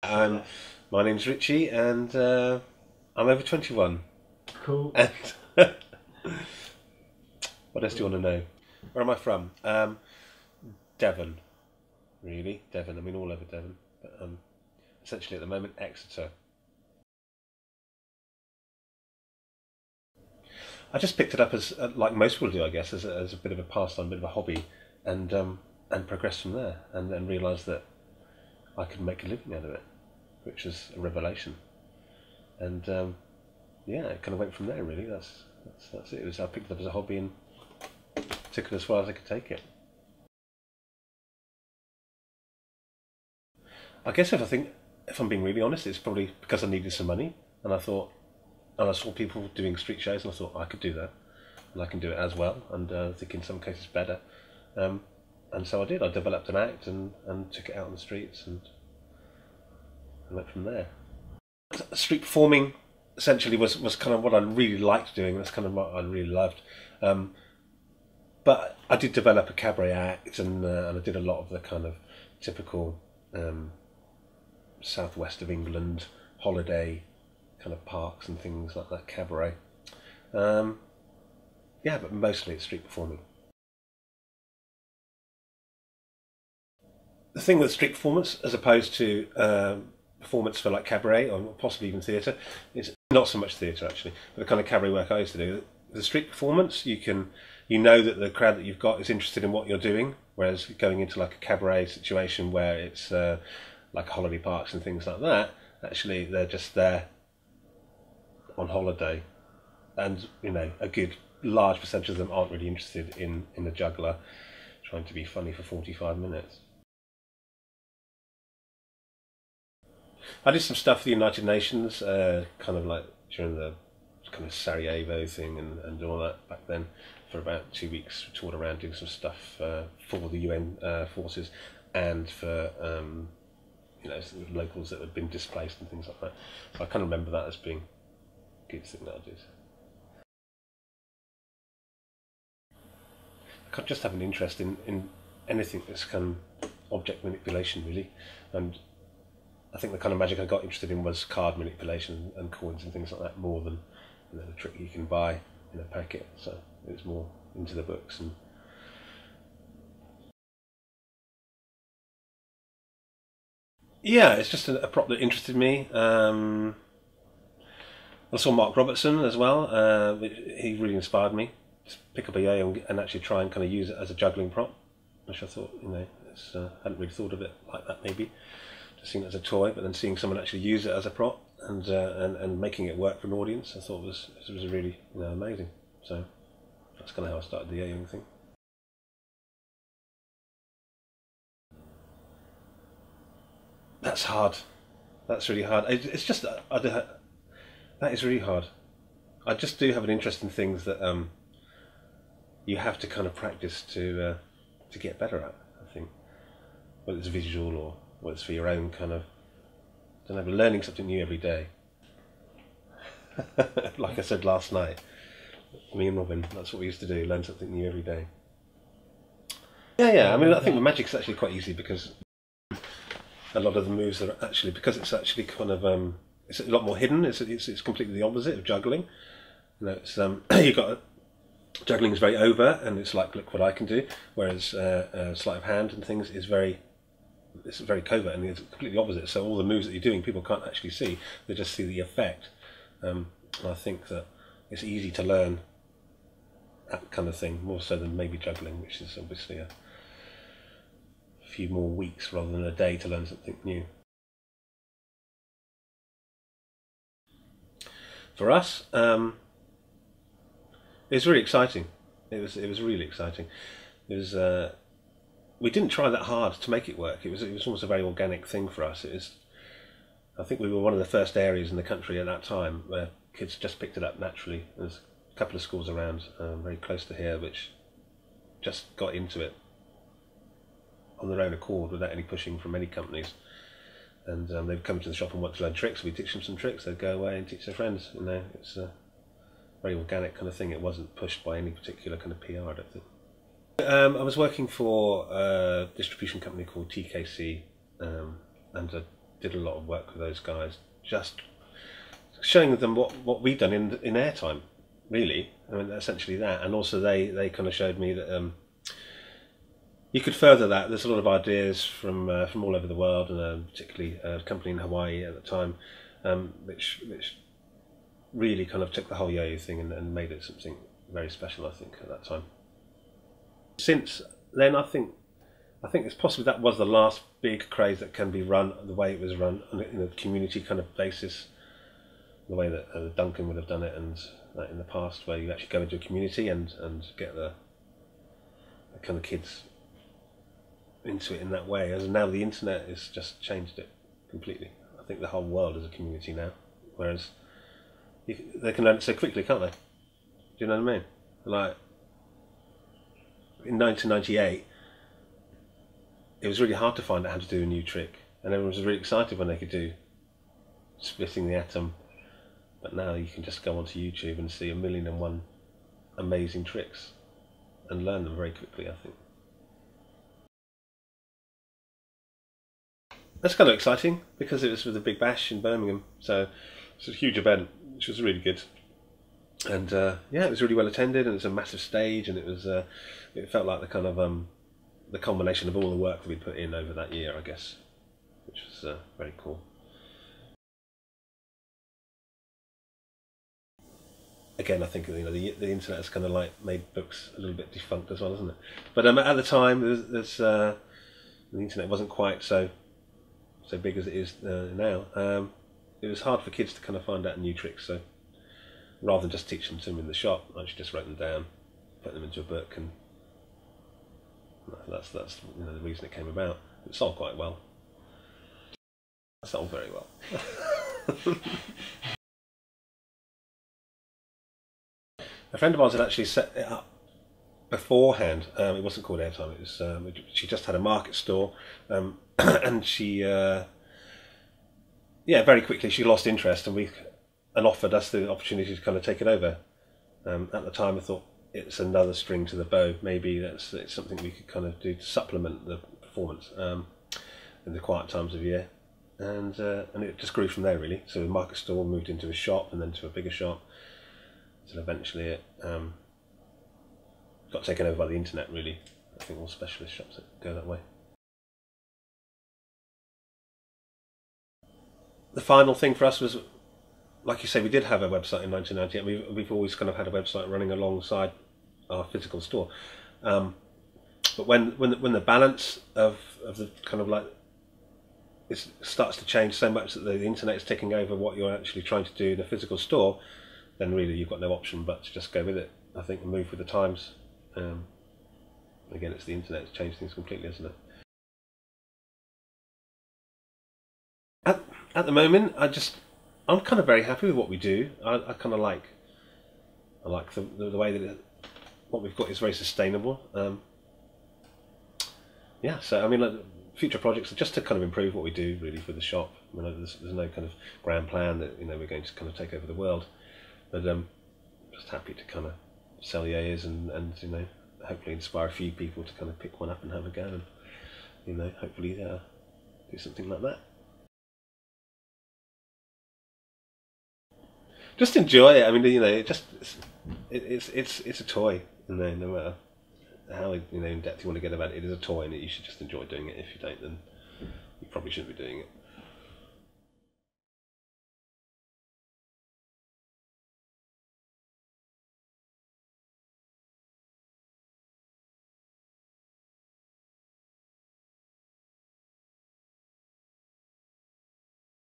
Um, my name's Richie, and I'm over 21. Cool. And what else do you want to know? Where am I from? Devon, really. Devon. I mean, all over Devon, but essentially at the moment, Exeter. I just picked it up as, like most people do, I guess, as a bit of a pastime, a bit of a hobby, and progressed from there, and then realised that I could make a living out of it, which was a revelation. And yeah, it kind of went from there. Really, that's it. I picked it up as a hobby and took it as far as I could take it. I guess if I'm being really honest, it's probably because I needed some money, and I saw people doing street shows, and I thought I could do that, and I can do it as well, and I think in some cases better. Um, and so I did. I developed an act and took it out on the streets and went from there. Street performing essentially was kind of what I really liked doing. That's kind of what I really loved. But I did develop a cabaret act, and I did a lot of the kind of typical southwest of England holiday kind of parks and things like that, cabaret. Yeah, but mostly it's street performing. The thing with street performance, as opposed to performance for like cabaret or possibly even theatre, is not so much theatre actually, but the kind of cabaret work I used to do. The street performance, you know that the crowd that you've got is interested in what you're doing, whereas going into like a cabaret situation where it's like holiday parks and things like that, actually they're just there on holiday, and you know a good large percentage of them aren't really interested in the juggler trying to be funny for 45 minutes. I did some stuff for the United Nations, kind of like during the kind of Sarajevo thing and all that back then. For about 2 weeks, we toured around doing some stuff for the UN forces and for you know, locals that had been displaced and things like that. So I kind of remember that as being a good thing that I did. I just have an interest in anything that's kind of object manipulation, really, and I think the kind of magic I got interested in was card manipulation and coins and things like that, more than, you know, the trick you can buy in a packet. So it was more into the books. And yeah, it's just a prop that interested me. I saw Mark Robertson as well. He really inspired me to pick up a yo and actually try and kind of use it as a juggling prop, which I thought, you know, hadn't really thought of it like that maybe. Just seeing it as a toy, but then seeing someone actually use it as a prop and making it work for an audience, I thought was really, you know, amazing. So that's kind of how I started the yo-yoing thing. That's hard. That's really hard. It's just that is really hard. I just do have an interest in things that you have to kind of practice to get better at. I think whether it's visual or whether it's for your own kind of, I don't know, learning something new every day. Like I said last night, me and Robin, that's what we used to do, learn something new every day. Yeah. I mean, I think the magic's actually quite easy because a lot of the moves are actually, because it's actually kind of, it's a lot more hidden. It's completely the opposite of juggling. You know, it's you got juggling is very over, and it's like, look what I can do. Whereas sleight of hand and things is it's very covert, and it's completely opposite. So all the moves that you're doing, people can't actually see; they just see the effect. And I think that it's easy to learn that kind of thing more so than maybe juggling, which is obviously a few more weeks rather than a day to learn something new. For us, it was really exciting. It was really exciting. It was we didn't try that hard to make it work. It was almost a very organic thing for us. I think we were one of the first areas in the country at that time where kids just picked it up naturally. There's a couple of schools around very close to here which just got into it on their own accord without any pushing from any companies. And they'd come to the shop and want to learn tricks. We'd teach them some tricks. They'd go away and teach their friends. You know, it's a very organic kind of thing. It wasn't pushed by any particular kind of PR, I don't think. I was working for a distribution company called TKC, and did a lot of work with those guys, just showing them what we'd done in airtime, really. I mean, essentially that, and also they kind of showed me that you could further that. There's a lot of ideas from all over the world, and particularly a company in Hawaii at the time, which really kind of took the whole yo-yo thing and made it something very special, I think, at that time. Since then, I think it's possibly that was the last big craze that can be run the way it was run, on a community kind of basis, the way that Duncan would have done it, and that in the past, where you actually go into a community and get the kind of kids into it in that way. As now the internet has just changed it completely. I think the whole world is a community now, whereas they can learn it so quickly, can't they? Do you know what I mean? Like in 1998, it was really hard to find out how to do a new trick, and everyone was really excited when they could do splitting the atom. But now you can just go onto YouTube and see 1,000,001 amazing tricks and learn them very quickly, I think. That's kind of exciting because it was with the Big Bash in Birmingham, so it's a huge event, which was really good. And yeah, it was really well attended, and it's a massive stage, and it felt like the kind of the culmination of all the work that we put in over that year, I guess, which was very cool. Again, I think the internet has kind of like made books a little bit defunct as well, hasn't it? But at the time, the internet wasn't quite so big as it is now. It was hard for kids to kind of find out new tricks. So rather than just teach them to them in the shop, I actually just wrote them down, put them into a book, and that's the reason it came about. It sold quite well. It sold very well. A friend of ours had actually set it up beforehand. It wasn't called Airtime. It was she just had a market store, and she very quickly she lost interest, and offered us the opportunity to kind of take it over. At the time, I thought it's another string to the bow. Maybe it's something we could kind of do to supplement the performance in the quiet times of year, and it just grew from there really. So the market store moved into a shop, and then to a bigger shop. So eventually it got taken over by the internet, really. I think all specialist shops that go that way. The final thing for us was, like you say, we did have a website in 1998. We've always kind of had a website running alongside our physical store. But when the balance of the kind of like it starts to change so much that the internet is taking over what you're actually trying to do in a physical store, then really you've got no option but to just go with it, I think, and move with the times. Again, it's the internet that's changed things completely, hasn't it? At the moment, I'm kind of very happy with what we do. I kind of like the way that what we've got is very sustainable. Yeah, so I mean, like, future projects are just to kind of improve what we do really for the shop. I mean, there's no kind of grand plan that we're going to kind of take over the world. But just happy to kind of sell yo-yos and hopefully inspire a few people to kind of pick one up and have a go, and hopefully do something like that. Just enjoy it. I mean, it's a toy, no matter how in depth you want to get about it. It is a toy, and you should just enjoy doing it. If you don't, then you probably shouldn't be doing it.